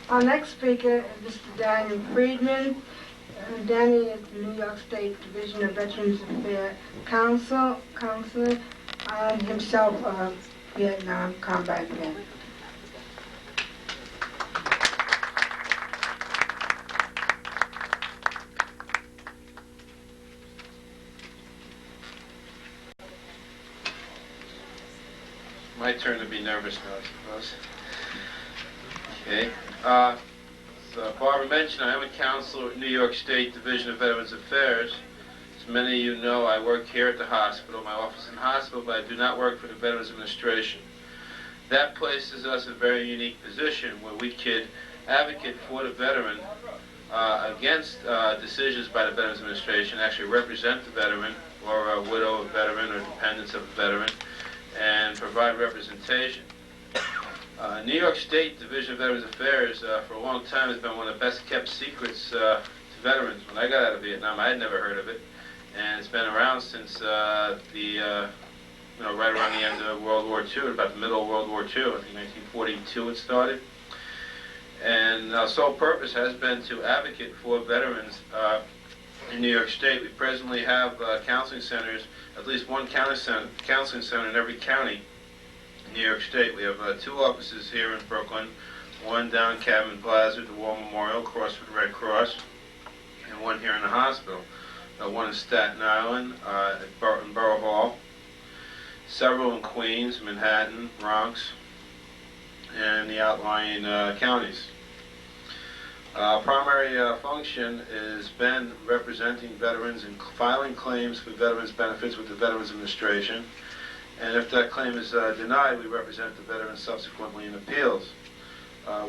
Our next speaker is Mr. Daniel Friedman. Danny is the New York State Division of Veterans Affairs Counselor, and himself a Vietnam combat vet. My turn to be nervous now, I suppose. Okay. So Barbara mentioned I am a counselor at New York State Division of Veterans Affairs. As many of you know, I work here at the hospital, my office in the hospital, but I do not work for the Veterans Administration. That places us in a very unique position where we could advocate for the veteran against decisions by the Veterans Administration, actually represent the veteran or a widow of a veteran or dependents of a veteran, and provide representation. New York State Division of Veterans Affairs for a long time has been one of the best kept secrets to veterans. When I got out of Vietnam, I had never heard of it, and it's been around since right around the end of World War II, about the middle of World War II. I think 1942 it started. And our sole purpose has been to advocate for veterans in New York State. We presently have counseling centers, at least one counseling center in every county in New York State. We have 2 offices here in Brooklyn, one down in Cadman Plaza, the War Memorial, across from the Red Cross, and one here in the hospital. One in Staten Island, at Borough Hall, several in Queens, Manhattan, Bronx, and the outlying counties. Primary function has been representing veterans and filing claims for veterans benefits with the Veterans Administration. And if that claim is denied, we represent the veteran subsequently in appeals.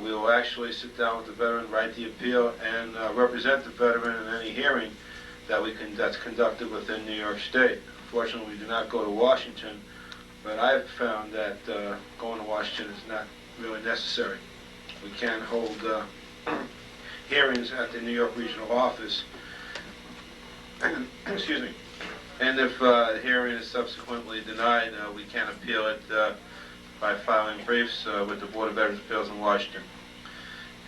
We will actually sit down with the veteran, write the appeal, and represent the veteran in any hearing that's conducted within New York State. Unfortunately, we do not go to Washington, but I've found that going to Washington is not really necessary. We can hold hearings at the New York Regional Office. Excuse me. And if the hearing is subsequently denied, we can appeal it by filing briefs with the Board of Veterans Appeals in Washington.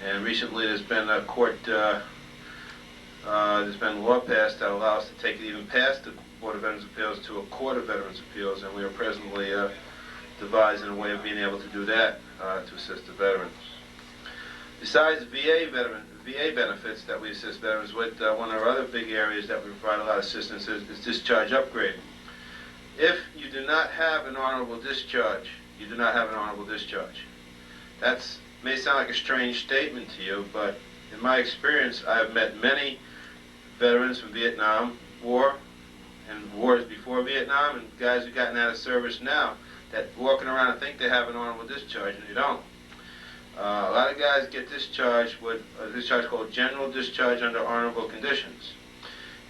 And recently there's been a there's been law passed that allows us to take it even past the Board of Veterans Appeals to a Court of Veterans Appeals, and we are presently devising a way of being able to do that to assist the veterans. Besides VA benefits that we assist veterans with, one of our other big areas that we provide a lot of assistance is discharge upgrading. If you do not have an honorable discharge, you do not have an honorable discharge. That may sound like a strange statement to you, but in my experience, I have met many veterans from Vietnam War and wars before Vietnam, and guys who've gotten out of service now that walking around and think they have an honorable discharge, and they don't. A lot of guys get discharged with a discharge called general discharge under honorable conditions.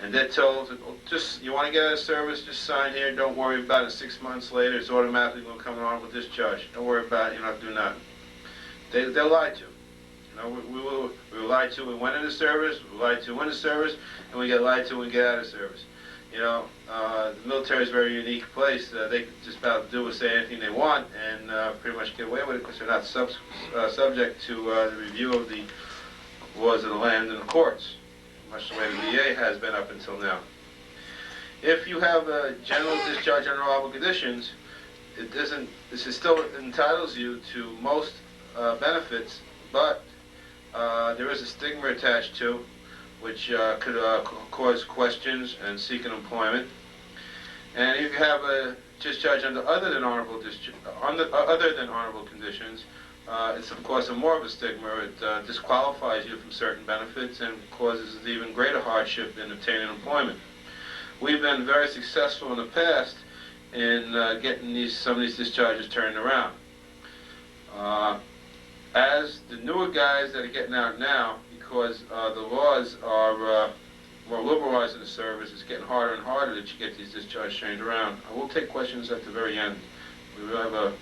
And they're told, just you want to get out of service, just sign here, don't worry about it. 6 months later, it's automatically going to come an honorable discharge. Don't worry about it, you don't have to do nothing. They're lied to. You know, we were lied to when we went into service, we were lied to when in service, and we get lied to when we get out of service. You know, the military is a very unique place. They can just about do or say anything they want and pretty much get away with it because they're not subject to the review of the laws of the land and the courts, much the way the VA has been up until now. If you have a general discharge under honorable conditions, this still entitles you to most benefits, but there is a stigma attached to, which could cause questions and seeking employment. And if you have a discharge under other than honorable conditions, it's of course more of a stigma. It disqualifies you from certain benefits and causes even greater hardship in obtaining employment. We've been very successful in the past in getting some of these discharges turned around. As the newer guys that are getting out now, because the laws are more liberalized in the service, it's getting harder and harder that you get these discharges changed around. I will take questions at the very end. We really have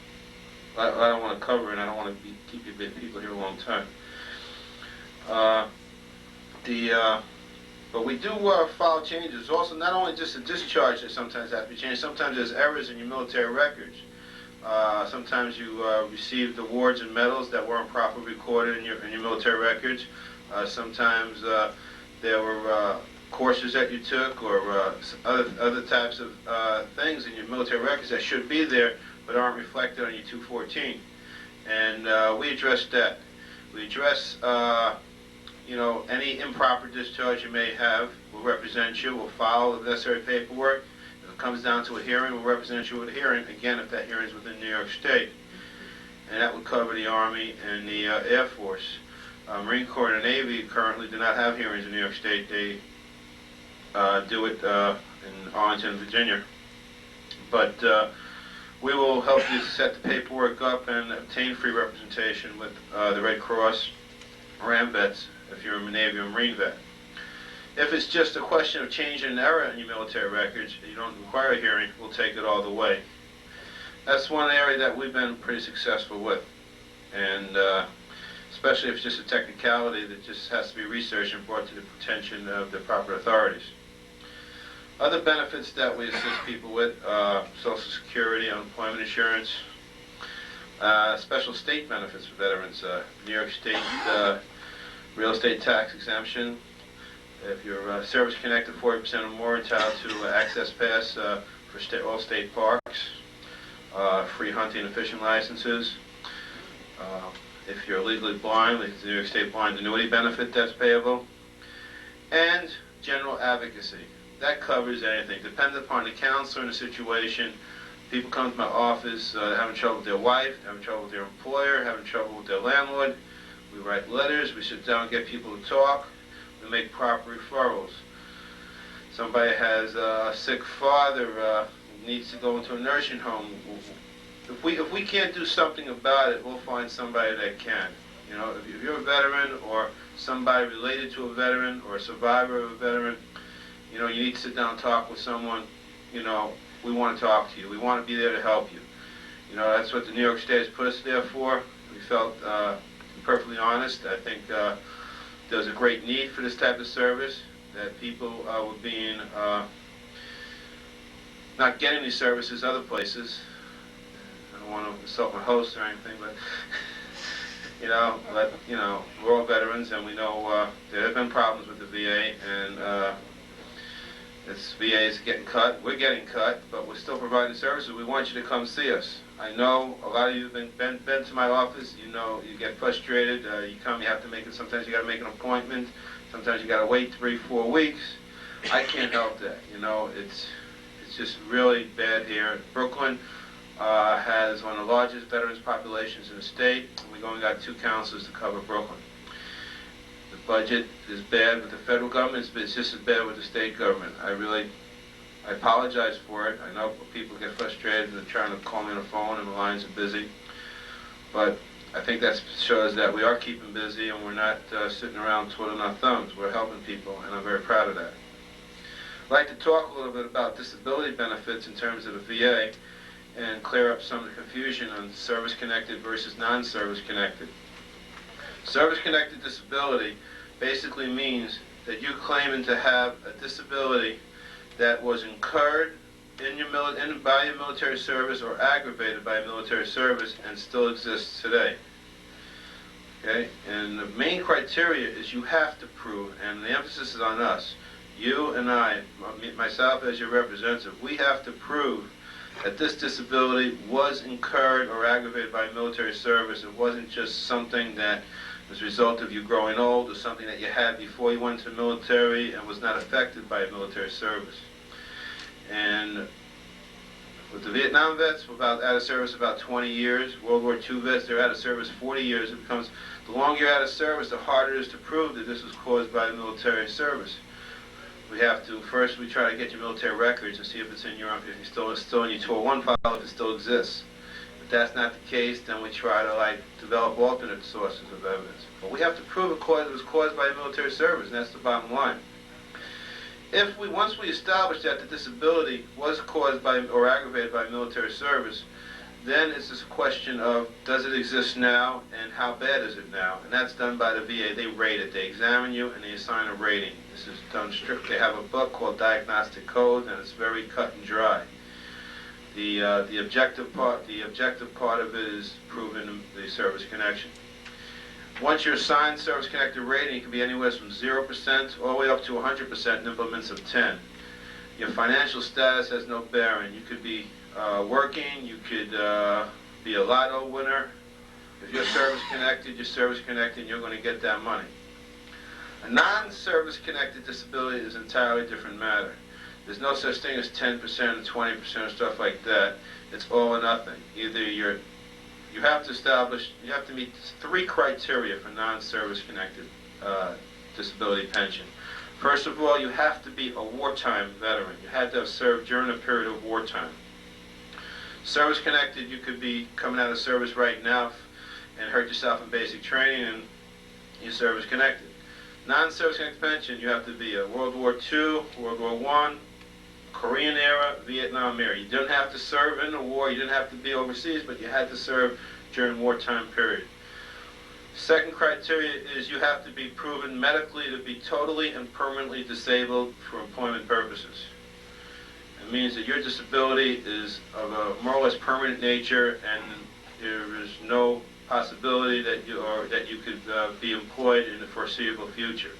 I don't want to cover it, I don't want to keep you people here a long time. But we do file changes. Also, not only just a discharge that sometimes has to be changed, sometimes there's errors in your military records. Sometimes you received awards and medals that weren't properly recorded in your military records. Sometimes there were courses that you took, or other types of things in your military records that should be there but aren't reflected on your 214. And we address that. We address any improper discharge you may have. We'll represent you. We'll file the necessary paperwork. If it comes down to a hearing, we'll represent you at a hearing, again, if that hearing is within New York State. And that would cover the Army and the Air Force. Marine Corps and the Navy currently do not have hearings in New York State. They do it in Arlington, Virginia. But we will help you set the paperwork up and obtain free representation with the Red Cross or AMVETS if you're a Navy or Marine vet. If it's just a question of changing an error in your military records, you don't require a hearing, we'll take it all the way. That's one area that we've been pretty successful with. And especially if it's just a technicality that just has to be researched and brought to the attention of the proper authorities. Other benefits that we assist people with, Social Security, unemployment insurance, special state benefits for veterans, New York State real estate tax exemption. If you're service-connected, 40% or more entitled to access pass for all state parks, free hunting and fishing licenses. If you're legally blind, like the New York State Blind Annuity benefit that's payable, and general advocacy. That covers anything. Depending upon the counselor and the situation, people come to my office having trouble with their wife, having trouble with their employer, having trouble with their landlord. We write letters, we sit down and get people to talk, we make proper referrals. Somebody has a sick father, needs to go into a nursing home. If we can't do something about it, we'll find somebody that can. You know, if you're a veteran or somebody related to a veteran or a survivor of a veteran, you know, you need to sit down and talk with someone. You know, we want to talk to you. We want to be there to help you. You know, that's what the New York State has put us there for. We felt, perfectly honest, I think there's a great need for this type of service, that people were being, not getting these services other places. I don't want to insult my host or anything, but, we're all veterans, and we know there have been problems with the VA, and this VA is getting cut. We're getting cut, but we're still providing services. We want you to come see us. I know a lot of you have been to my office. You know, you get frustrated. You come, you have to make it. Sometimes you got to make an appointment. Sometimes you got to wait 3-4 weeks. I can't help that. You know, it's just really bad here. Brooklyn has one of the largest veterans populations in the state. We've only got 2 counselors to cover Brooklyn. The budget is bad with the federal government, but it's just as bad with the state government. I apologize for it. I know people get frustrated and they're trying to call me on the phone and the lines are busy. But I think that shows that we are keeping busy and we're not sitting around twiddling our thumbs. We're helping people, and I'm very proud of that. I'd like to talk a little bit about disability benefits in terms of the VA and clear up some of the confusion on service-connected versus non-service-connected. Service-connected disability basically means that you're claiming to have a disability that was incurred by your military service or aggravated by military service and still exists today. Okay? And the main criteria is you have to prove, and the emphasis is on us, you and I, myself as your representative, we have to prove that this disability was incurred or aggravated by military service. It wasn't just something that was a result of you growing old or something that you had before you went to the military and was not affected by military service. And with the Vietnam vets, we're out of service about 20 years. World War II vets, they're out of service 40 years. It becomes, the longer you're out of service, the harder it is to prove that this was caused by military service. We have to, first we try to get your military records and see if it's in your, if it's still in your 201 file, if it still exists. If that's not the case, then we try to develop alternate sources of evidence. But we have to prove it was caused by military service, and that's the bottom line. Once we establish that the disability was caused by or aggravated by military service, then it's just a question of, does it exist now, and how bad is it now? And that's done by the VA. They rate it. They examine you, and they assign a rating. This is done strictly. They have a book called Diagnostic Code, and it's very cut and dry. The objective part of it is proving the service connection. Once you're assigned service-connected rating, it can be anywhere from 0% all the way up to 100% in increments of 10. Your financial status has no bearing. You could be working, you could be a lotto winner. If you're service-connected, and you're going to get that money. A non-service-connected disability is an entirely different matter. There's no such thing as 10% and 20% or stuff like that. It's all or nothing. Either you have to meet 3 criteria for non-service connected disability pension. First of all, you have to be a wartime veteran. You had to have served during a period of wartime. Service connected, you could be coming out of service right now and hurt yourself in basic training and you're service connected. Non-service connected pension, you have to be a World War II, World War I, Korean era, Vietnam era. You didn't have to serve in the war, you didn't have to be overseas, but you had to serve during wartime period. Second criteria is you have to be proven medically to be totally and permanently disabled for employment purposes. It means that your disability is of a more or less permanent nature and there is no possibility that you could be employed in the foreseeable future.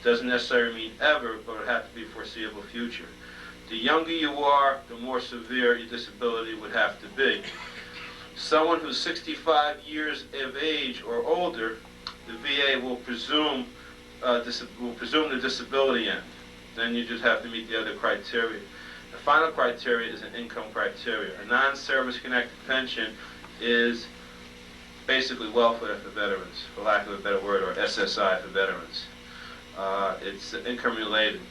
Doesn't necessarily mean ever, but it would have to be foreseeable future. The younger you are, the more severe your disability would have to be. Someone who's 65 years of age or older, the VA will presume the disability end. Then you just have to meet the other criteria. The final criteria is an income criteria. A non-service connected pension is basically welfare for veterans, for lack of a better word, or SSI for veterans. It's income related.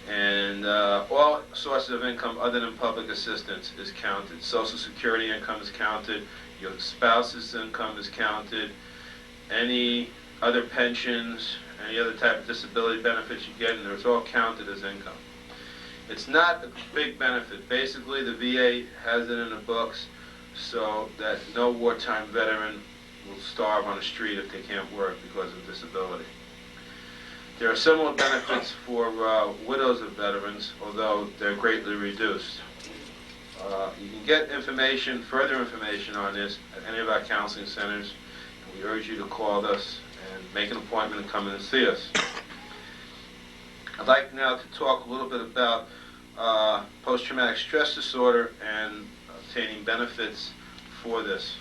And all sources of income other than public assistance is counted. Social Security income is counted. Your spouse's income is counted. Any other pensions, any other type of disability benefits you get, and it's all counted as income. It's not a big benefit. Basically, the VA has it in the books so that no wartime veteran will starve on the street if they can't work because of disability. There are similar benefits for widows of veterans, although they're greatly reduced. You can get further information on this at any of our counseling centers, and we urge you to call us and make an appointment and come in and see us. I'd like now to talk a little bit about post-traumatic stress disorder and obtaining benefits for this.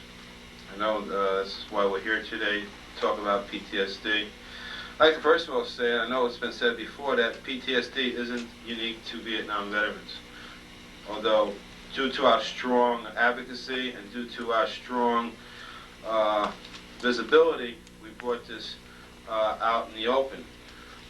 I know that's why we're here today to talk about PTSD. I'd like to first of all say, I know it's been said before, that PTSD isn't unique to Vietnam veterans. Although, due to our strong advocacy and due to our strong visibility, we brought this out in the open.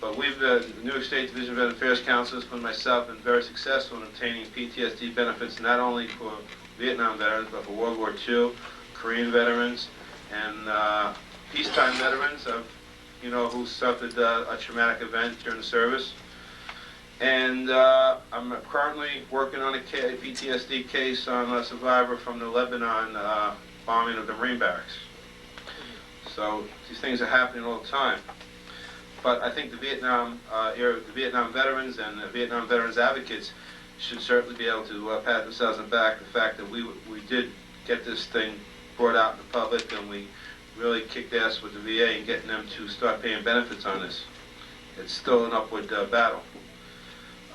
But the New York State Division of Veteran Affairs counselors and myself have been very successful in obtaining PTSD benefits not only for Vietnam veterans, but for World War II, Korean veterans, and peacetime veterans who suffered a traumatic event during the service. And I'm currently working on a PTSD case on a survivor from the Lebanon bombing of the Marine barracks. So these things are happening all the time. But I think the Vietnam veterans and the Vietnam veterans advocates should certainly be able to pat themselves on the back. The fact that we did get this thing brought out in the public, and we really kicked ass with the VA in getting them to start paying benefits on this. It's still an upward battle.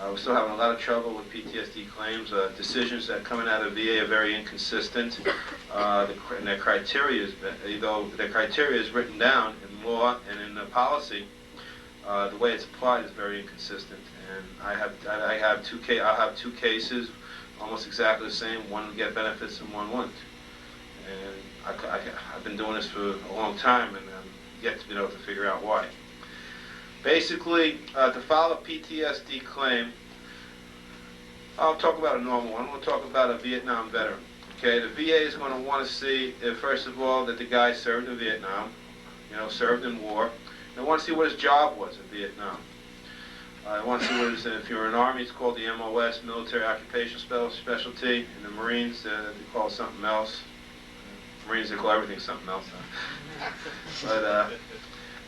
We're still having a lot of trouble with PTSD claims. Decisions that are coming out of VA are very inconsistent. And their criteria is written down in law and in the policy. The way it's applied is very inconsistent. And I'll have two cases, almost exactly the same. One will get benefits and one won't. And I've been doing this for a long time, and I'm yet to be able to figure out why. Basically, to file a PTSD claim, I'll talk about a normal one. We'll talk about a Vietnam veteran. Okay, the VA is going to want to see, first of all, that the guy served in Vietnam, served in war. They want to see what his job was in Vietnam. They want to see if you're in the Army, it's called the MOS, Military Occupational Specialty. In the Marines, they call it something else. Marines, they call everything something else. But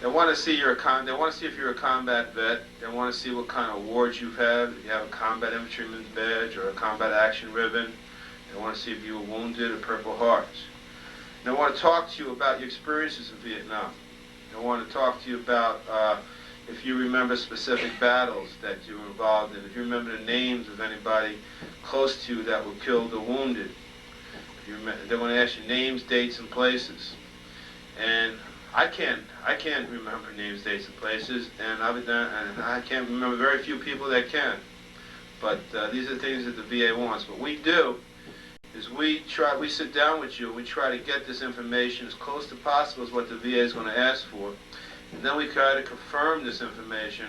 They want to see they want to see if you're a combat vet. They want to see what kind of awards you've had. If you have a combat infantryman's badge or a combat action ribbon. They want to see if you were wounded or Purple Hearts. They want to talk to you about your experiences in Vietnam. They want to talk to you about if you remember specific battles that you were involved in. If you remember the names of anybody close to you that were killed or wounded. They want to ask you names, dates, and places. And I can't remember names, dates, and places, and I can't remember very few people that can. But these are things that the VA wants. What we do is we sit down with you, we try to get this information as close to possible as what the VA is going to ask for, and then we try to confirm this information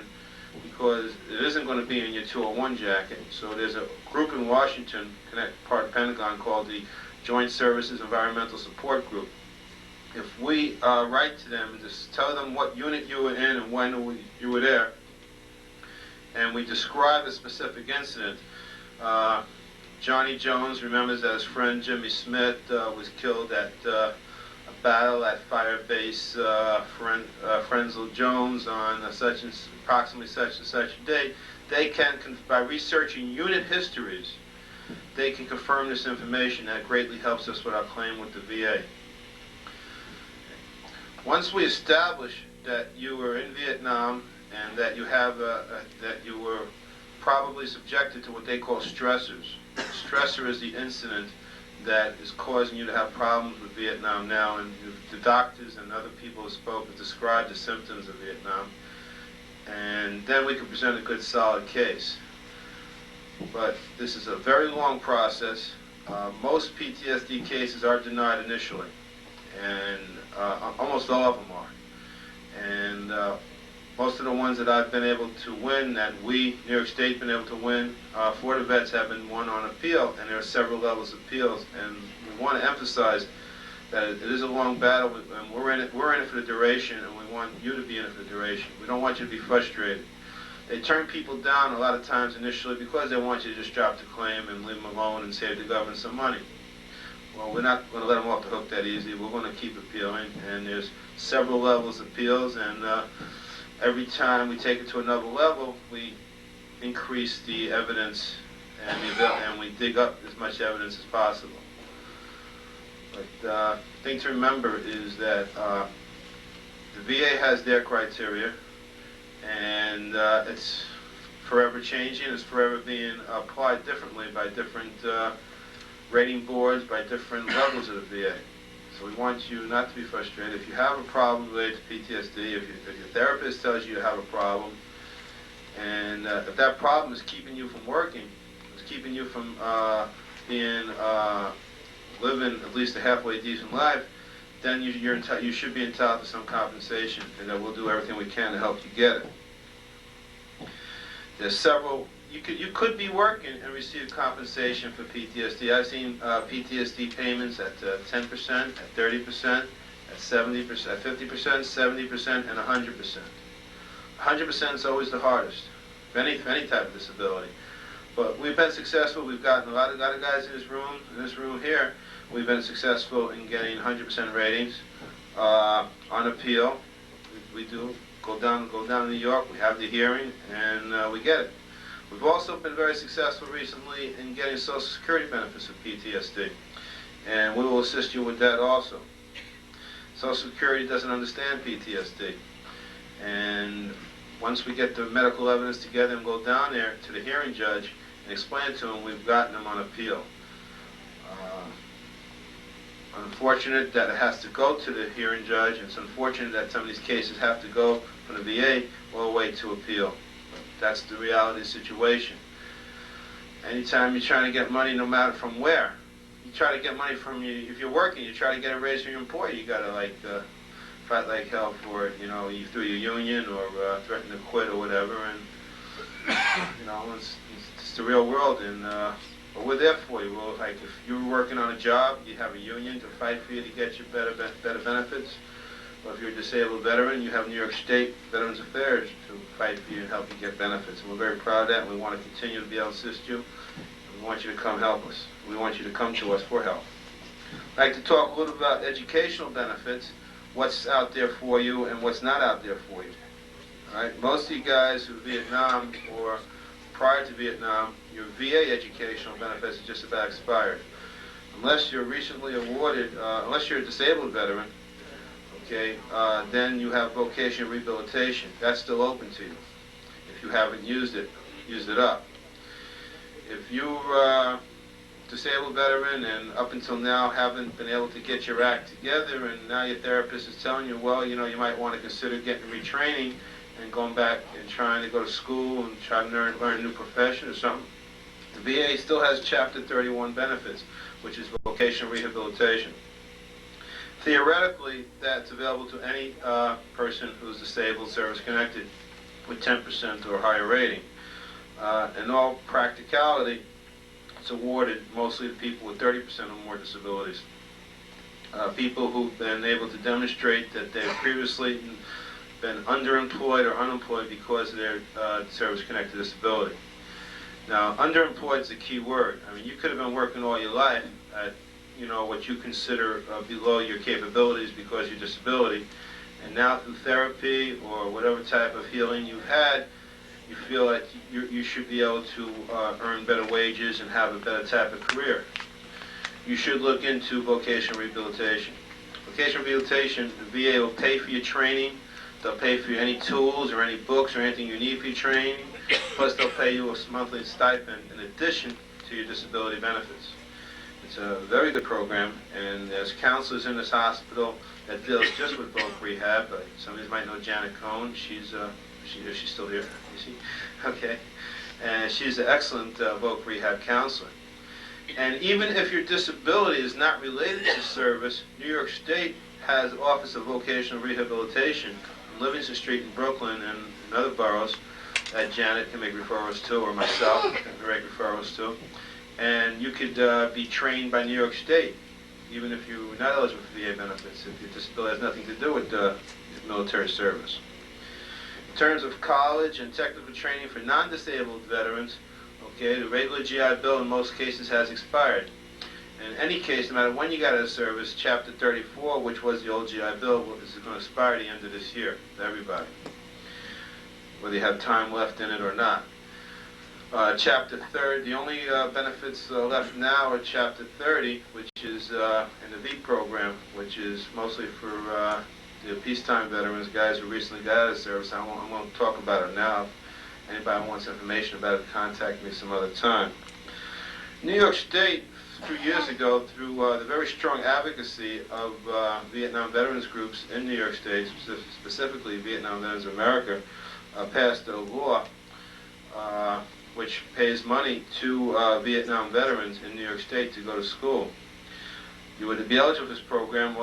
because it isn't going to be in your 201 jacket. So there's a group in Washington, part of Pentagon, called the Joint Services Environmental Support Group. If we write to them and just tell them what unit you were in and when you were there, and we describe a specific incident, Johnny Jones remembers that his friend Jimmy Smith was killed at a battle at Fire Base Frenzell Jones on approximately such and such a date. They can, by researching unit histories, they can confirm this information. That greatly helps us with our claim with the VA. Once we establish that you were in Vietnam and that you have that you were probably subjected to what they call stressors. Stressor is the incident that is causing you to have problems with Vietnam now, and the doctors and other people have described the symptoms of Vietnam, and then we can present a good solid case. But this is a very long process. Most PTSD cases are denied initially, and almost all of them are. And most of the ones that I've been able to win, that we, New York State, been able to win for the vets, have been won on appeal, and there are several levels of appeals. And we want to emphasize that it is a long battle, and we're in it for the duration, and we want you to be in it for the duration. We don't want you to be frustrated. They turn people down a lot of times initially because they want you to just drop the claim and leave them alone and save the government some money. Well, we're not going to let them off the hook that easy. We're going to keep appealing, and there's several levels of appeals, and every time we take it to another level, we increase the evidence and we dig up as much evidence as possible. But the thing to remember is that the VA has their criteria, and it's forever changing. It's forever being applied differently by different rating boards, by different levels of the VA. So we want you not to be frustrated. If you have a problem related to PTSD, if your therapist tells you you have a problem, and if that problem is keeping you from working, it's keeping you from living at least a halfway decent life, then you should be entitled to some compensation, and we'll do everything we can to help you get it. There's several. You could be working and receive compensation for PTSD. I've seen PTSD payments at 10%, at 30%, at 70%, at 50%, 70%, and 100%. 100% is always the hardest for any type of disability. But we've been successful. We've gotten a lot of guys in this room here. We've been successful in getting 100% ratings on appeal. We do go down to New York. We have the hearing, and we get it. We've also been very successful recently in getting Social Security benefits for PTSD, and we will assist you with that also. Social Security doesn't understand PTSD, and once we get the medical evidence together and go down there to the hearing judge and explain it to him, we've gotten them on appeal. Unfortunate that it has to go to the hearing judge, and it's unfortunate that some of these cases have to go from the VA all the way to appeal. That's the reality of the situation. Anytime you're trying to get money, no matter from where, you try to get money from you. If you're working, you try to get a raise from your employer. You gotta fight like hell for it. You through your union or threaten to quit or whatever. And it's the real world. And but we're there for you. Well, like if you're working on a job, you have a union to fight for you to get you better benefits. Or if you're a disabled veteran, you have New York State Veterans Affairs to fight for you and help you get benefits. And we're very proud of that, and we want to continue to be able to assist you. And we want you to come help us. We want you to come to us for help. I'd like to talk a little about educational benefits. what's out there for you and what's not out there for you. All right? Most of you guys who are Vietnam or prior to Vietnam, your VA educational benefits are just about expired. Unless you're recently awarded, unless you're a disabled veteran, okay, then you have vocational rehabilitation. That's still open to you. If you haven't used it up. If you're a disabled veteran and up until now haven't been able to get your act together, and now your therapist is telling you, well, you know, you might want to consider getting retraining and going back and trying to go to school and try to learn a new profession or something, the VA still has Chapter 31 benefits, which is vocational rehabilitation. Theoretically, that's available to any person who's disabled, service-connected, with 10% or higher rating. In all practicality, it's awarded mostly to people with 30% or more disabilities. People who've been able to demonstrate that they've previously been underemployed or unemployed because of their service-connected disability. Now, underemployed is a key word. I mean, you could have been working all your life at, you know, what you consider below your capabilities because of your disability, and now through therapy or whatever type of healing you've had, you feel like you should be able to earn better wages and have a better type of career. You should look into vocational rehabilitation. Vocational rehabilitation, the VA will pay for your training. They'll pay for any tools or any books or anything you need for your training. Plus, they'll pay you a monthly stipend in addition to your disability benefits. It's a very good program, and there's counselors in this hospital that deals just with voc rehab. Some of you might know Janet Cohn. She's still here. You see? Okay. And she's an excellent voc rehab counselor. And even if your disability is not related to service, New York State has Office of Vocational Rehabilitation on Livingston Street in Brooklyn and in other boroughs that Janet can make referrals to, or myself can make referrals to. And you could be trained by New York State, even if you're not eligible for VA benefits, if your disability has nothing to do with military service. In terms of college and technical training for non-disabled veterans, okay, the regular GI Bill in most cases has expired. In any case, no matter when you got out of service, Chapter 34, which was the old GI Bill, is going to expire at the end of this year for everybody, whether you have time left in it or not. Chapter 30, the only benefits left now are Chapter 30, which is in the V program, which is mostly for the peacetime veterans, guys who recently got out of service. I won't talk about it now. If anybody wants information about it, contact me some other time. New York State, a few years ago, through the very strong advocacy of Vietnam veterans groups in New York State, specifically Vietnam Veterans of America, passed a law which pays money to Vietnam veterans in New York State to go to school. You would be eligible for this program.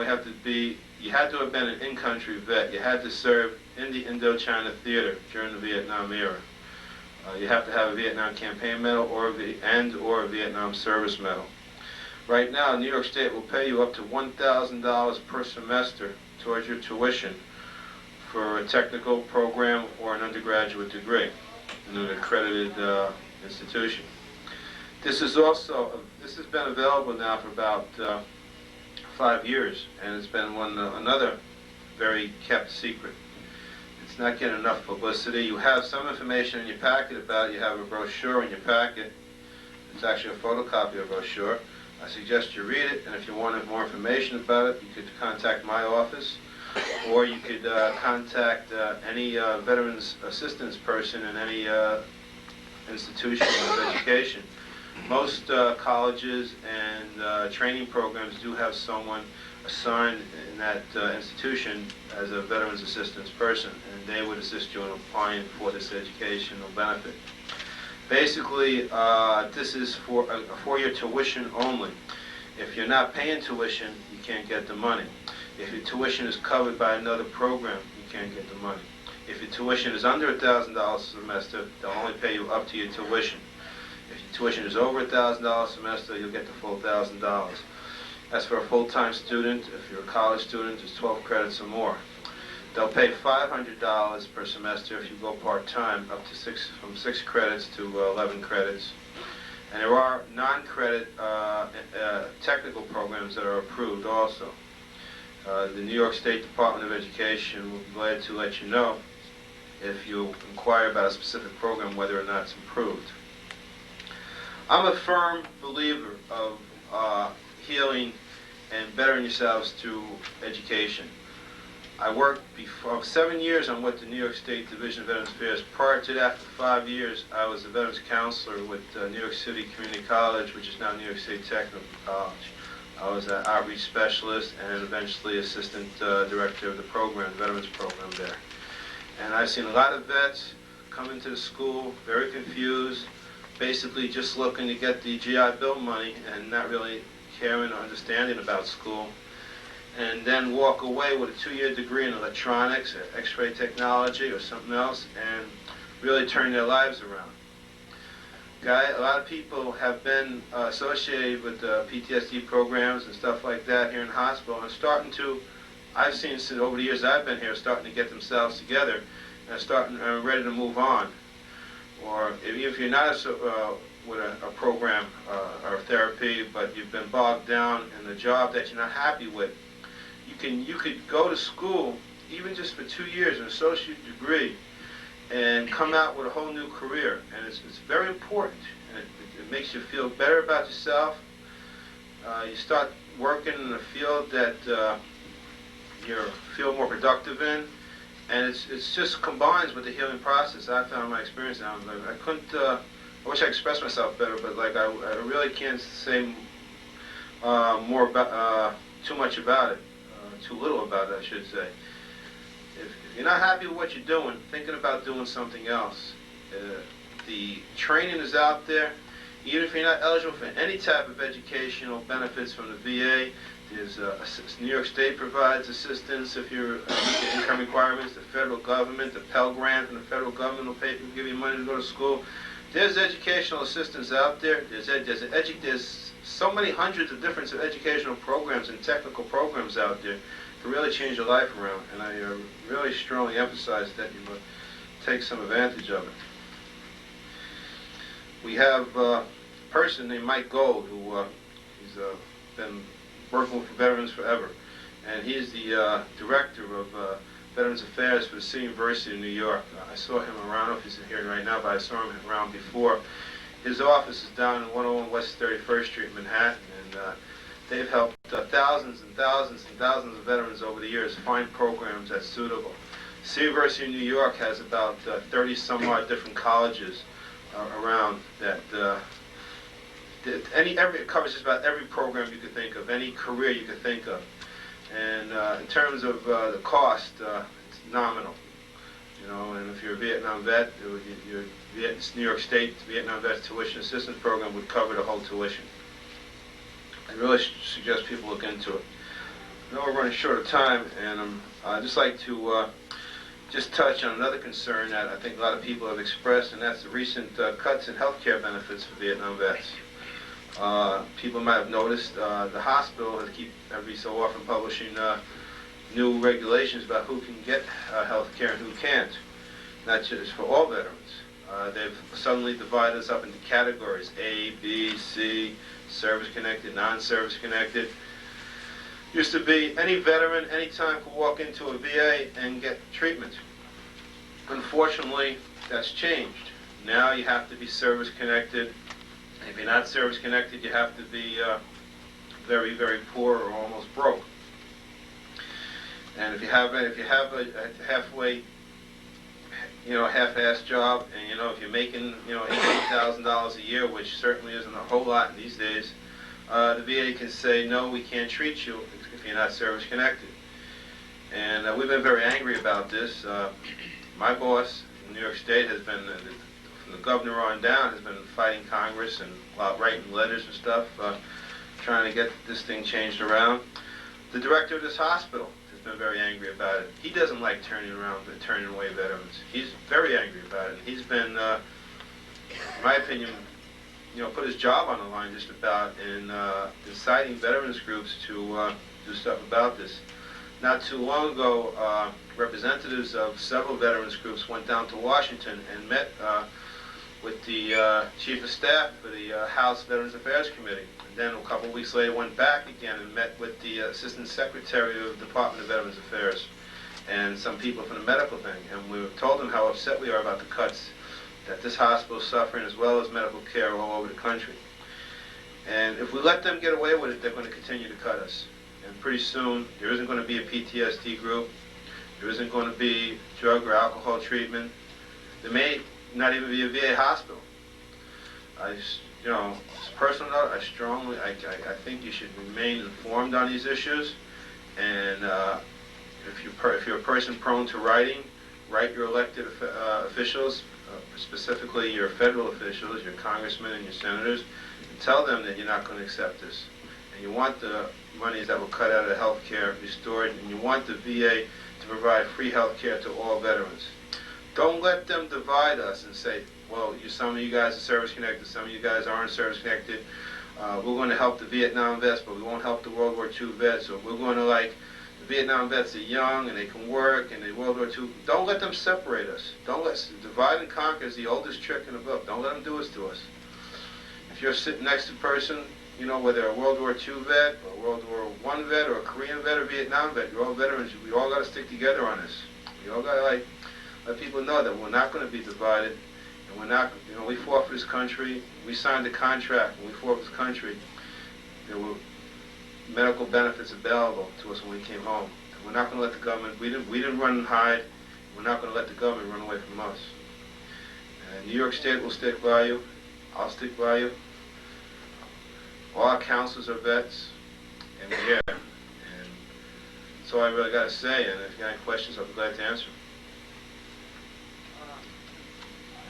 You had to have been an in-country vet. You had to serve in the Indochina theater during the Vietnam era. You have to have a Vietnam campaign medal or a Vietnam service medal. Right now, New York State will pay you up to $1,000 per semester towards your tuition for a technical program or an undergraduate degree in an accredited institution. This has been available now for about 5 years, and it's been another very kept secret. It's not getting enough publicity. You have some information in your packet about it. You have a brochure in your packet. It's actually a photocopy of a brochure. I suggest you read it, and if you wanted more information about it, you could contact my office, or you could contact any veterans assistance person in any institution of education. Most colleges and training programs do have someone assigned in that institution as a veterans assistance person, and they would assist you in applying for this educational benefit. Basically, this is for a 4-year tuition only. If you're not paying tuition, you can't get the money. If your tuition is covered by another program, you can't get the money. If your tuition is under $1,000 a semester, they'll only pay you up to your tuition. If your tuition is over $1,000 a semester, you'll get the full $1,000. As for a full-time student, if you're a college student, it's 12 credits or more. They'll pay $500 per semester if you go part-time, up to from 6 credits to 11 credits. And there are non-credit technical programs that are approved also. The New York State Department of Education will be glad to let you know if you inquire about a specific program whether or not it's improved. I'm a firm believer of healing and bettering yourselves through education. I worked for 7 years on what the New York State Division of Veterans Affairs. Prior to that, for 5 years, I was a veterans counselor with New York City Community College, which is now New York State Technical College. I was an outreach specialist and eventually assistant director of the program, the veterans program there. And I've seen a lot of vets come into the school very confused, basically just looking to get the GI Bill money and not really caring or understanding about school, and then walk away with a 2-year degree in electronics or X-ray technology or something else and really turn their lives around. A lot of people have been associated with PTSD programs and stuff like that here in the hospital, and I've seen over the years I've been here, starting to get themselves together and ready to move on. Or if you're not with a program or therapy, but you've been bogged down in a job that you're not happy with, you could go to school even just for 2 years, an associate degree, and come out with a whole new career. And it's very important. And it makes you feel better about yourself. You start working in a field that you feel more productive in, and it's just combines with the healing process. I found in my experience now. I wish I expressed myself better, but I really can't say too much about it. Too little about it, I should say. If you're not happy with what you're doing, thinking about doing something else. The training is out there. Even if you're not eligible for any type of educational benefits from the VA, New York State provides assistance if you're meet the income requirements. The federal government, the Pell Grant from the federal government will give you money to go to school. There's educational assistance out there. There's so many hundreds of different educational programs and technical programs out there to really change your life around. And I really strongly emphasize that you must take some advantage of it. We have a person named Mike Gold who he's been working with veterans forever, and he's the director of Veterans Affairs for the City University of New York. I saw him around. I don't know if he's here right now, but I saw him around before. His office is down in 101 West 31st Street in Manhattan, and they've helped thousands and thousands and thousands of veterans over the years find programs that's suitable. City University of New York has about 30 some odd different colleges around that it covers just about every program you could think of, any career you could think of. And in terms of the cost, it's nominal. And if you're a Vietnam vet, New York State Vietnam Vets Tuition Assistance Program would cover the whole tuition. I really suggest people look into it. I know we're running short of time, and I'd just like to just touch on another concern that I think a lot of people have expressed, and that's the recent cuts in health care benefits for Vietnam vets. People might have noticed the hospital has every so often publishing new regulations about who can get health care and who can't, not just for all veterans. They've suddenly divided us up into categories, A, B, C, service-connected, non-service-connected. Used to be any veteran, anytime could walk into a VA and get treatment. Unfortunately, that's changed. Now you have to be service-connected. If you're not service-connected, you have to be very, very poor or almost broke. And if you have a halfway, half-assed job, and if you're making $80,000 a year, which certainly isn't a whole lot these days, the VA can say no, we can't treat you if you're not service-connected. And we've been very angry about this. My boss in New York State has been, from the governor on down, has been fighting Congress and writing letters and stuff, trying to get this thing changed around. The director of this hospital has been very angry about it. He doesn't like turning away veterans. He's very angry about it. He's been, in my opinion, put his job on the line just about in inciting veterans groups to do stuff about this. Not too long ago, representatives of several veterans groups went down to Washington and met with the Chief of Staff for the House Veterans Affairs Committee. And then a couple of weeks later went back again and met with the Assistant Secretary of the Department of Veterans Affairs and some people from the medical thing. And we told them how upset we are about the cuts that this hospital is suffering, as well as medical care all over the country. And if we let them get away with it, they're going to continue to cut us. And pretty soon, there isn't going to be a PTSD group. There isn't going to be drug or alcohol treatment. There may not even be a VA hospital. As a personal note, I think you should remain informed on these issues. And if you're a person prone to writing, write your elected officials, specifically your federal officials, your congressmen and your senators, and tell them that you're not going to accept this. And you want the monies that will cut out of health care restored, and you want the VA to provide free health care to all veterans. Don't let them divide us and say, well, some of you guys are service-connected, some of you guys aren't service-connected. We're going to help the Vietnam vets, but we won't help the World War II vets. Or we're going to, like, the Vietnam vets are young and they can work, and the World War II. Don't let them separate us. Divide and conquer is the oldest trick in the book. Don't let them do this to us. If you're sitting next to a person, whether a World War II vet, or World War I vet, or a Korean vet, or Vietnam vet, you're all veterans. We all got to stick together on this. We all got to, let people know that we're not going to be divided, and we're not, we fought for this country. We signed a contract, and we fought for this country. There were medical benefits available to us when we came home. And we're not going to let the government, we didn't run and hide. We're not going to let the government run away from us. And New York State will stick by you. I'll stick by you. All our counselors are vets, and we're here. And that's all I really got to say, and if you got any questions, I'll be glad to answer.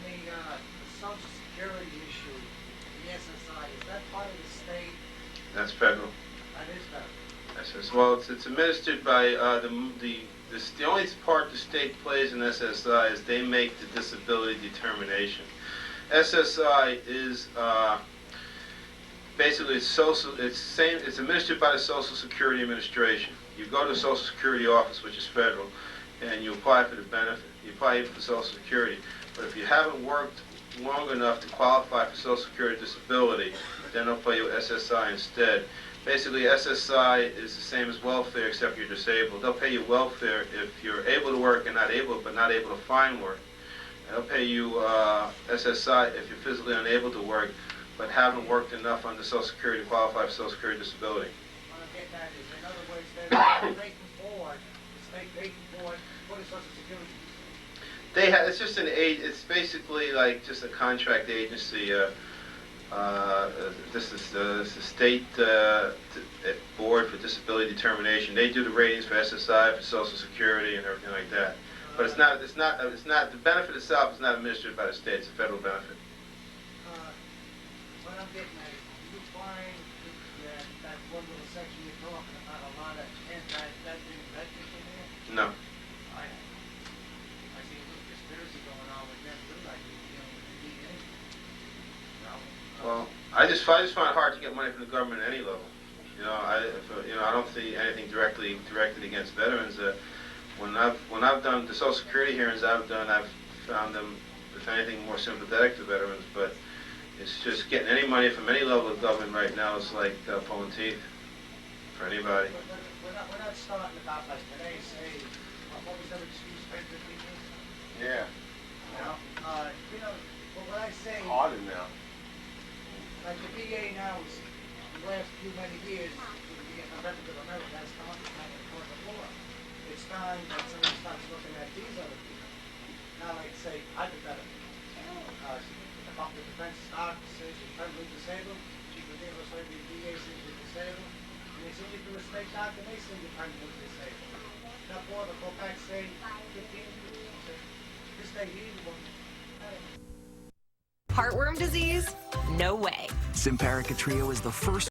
The Social Security issue, the SSI, is that part of the state? That's federal. That is federal. Well, it's administered by the only part the state plays in SSI is they make the disability determination. SSI is basically it's administered by the Social Security Administration. You go to the Social Security office, which is federal, and you apply for the benefit. You apply for Social Security. But if you haven't worked long enough to qualify for Social Security disability, then they'll pay you SSI instead. Basically, SSI is the same as welfare, except you're disabled. They'll pay you welfare if you're able to work and not able to find work. And they'll pay you SSI if you're physically unable to work, but haven't worked enough under Social Security to qualify for Social Security disability. What I'm getting at is, in other words, they're making forward, what is Social Security? It's just it's basically like just a contract agency. This is the state board for disability determination. They do the ratings for SSI, for Social Security, and everything like that. But it's not. The benefit itself is not administered by the state. It's a federal benefit. What I'm getting at is, do you find that one little section you're talking about, a lot of anti-veterans in there? No. I see a little conspiracy going on with them too, like with the DA. Well, I just find it hard to get money from the government at any level. I don't see anything directly directed against veterans. When I've done the Social Security hearings I've found them, if anything, more sympathetic to veterans. But it's just getting any money from any level of government right now is like pulling teeth for anybody. We're not starting about like today, say, what was that excuse, pay 50 years? Yeah. But what I say, Harder now. like the VA now is, the last many years, the Veterans of America has come up with the war. It's time that somebody starts looking at these other people. Now, like say, hypothetically, the Department of Defense stock says you're permanently disabled, Chief of Naval Surgery VA says you're disabled, and they send you to a state doctor, they say you're permanently disabled. Now, boy, they'll go back, say, 15 years, say, this day he will. Heartworm disease? No way. Simparica Trio is the first